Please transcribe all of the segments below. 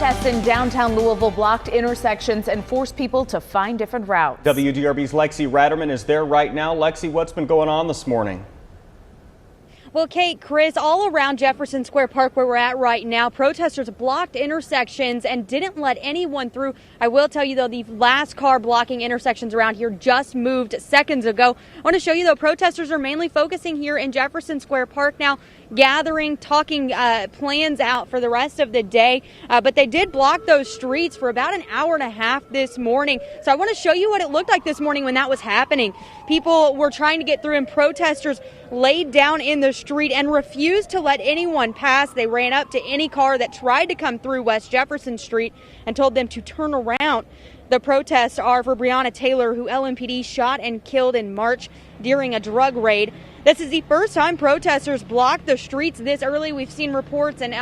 Protests in downtown Louisville blocked intersections and forced people to find different routes. WDRB's Lexi Ratterman is there right now. Lexi, what's been going on this morning? Well, Kate, Chris, all around Jefferson Square Park where we're at right now, protesters blocked intersections and didn't let anyone through. I will tell you, though, the last car blocking intersections around here just moved seconds ago. I want to show you, though, protesters are mainly focusing here in Jefferson Square Park now, gathering, talking plans out for the rest of the day. But they did block those streets for about an hour and a half this morning. So I want to show you what it looked like this morning when that was happening. People were trying to get through and protesters laid down in the street and refused to let anyone pass. They ran up to any car that tried to come through West Jefferson Street and told them to turn around. The protests are for Breonna Taylor, who LMPD shot and killed in March during a drug raid. This is the first time protesters blocked the streets this early. We've seen reports and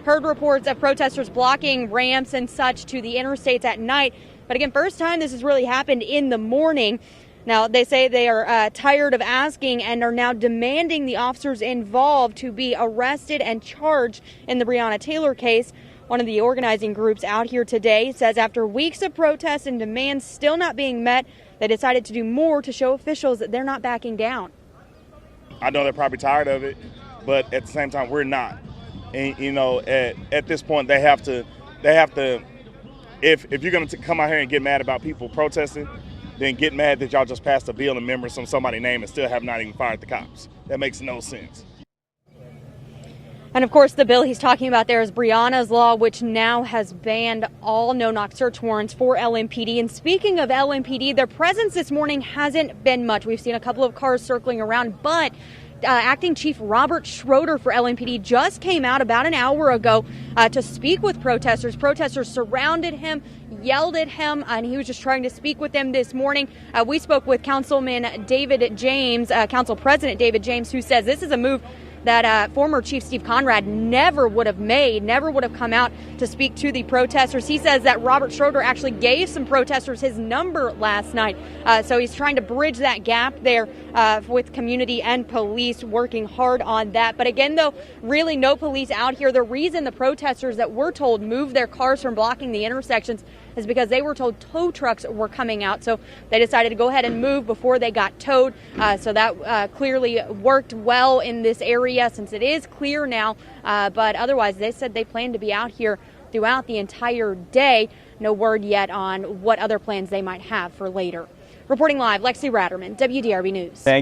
heard reports of protesters blocking ramps and such to the interstates at night. But again, first time this has really happened in the morning. Now, they say they are tired of asking and are now demanding the officers involved to be arrested and charged in the Breonna Taylor case. One of the organizing groups out here today says after weeks of protests and demands still not being met, they decided to do more to show officials that they're not backing down. I know they're probably tired of it, but at the same time, we're not. And, you know, at this point, they have to, if you're going to come out here and get mad about people protesting, then get mad that y'all just passed a bill and members from somebody's name and still have not even fired the cops. That makes no sense. And of course, the bill he's talking about there is Breonna's Law, which now has banned all no-knock search warrants for LMPD. And speaking of LMPD, their presence this morning hasn't been much. We've seen a couple of cars circling around, but Acting Chief Robert Schroeder for LMPD just came out about an hour ago to speak with protesters. Protesters surrounded him, yelled at him, and he was just trying to speak with them this morning. We spoke with Councilman David James, Council President David James, who says this is a move that former Chief Steve Conrad never would have made, never would have come out to speak to the protesters. He says that Robert Schroeder actually gave some protesters his number last night. So he's trying to bridge that gap there with community and police, working hard on that. But again, though, really no police out here. The reason the protesters that we're told moved their cars from blocking the intersections is because they were told tow trucks were coming out. So they decided to go ahead and move before they got towed. So that clearly worked well in this area since it is clear now. But otherwise, they said they plan to be out here throughout the entire day. No word yet on what other plans they might have for later. Reporting live, Lexi Ratterman, WDRB News. Thank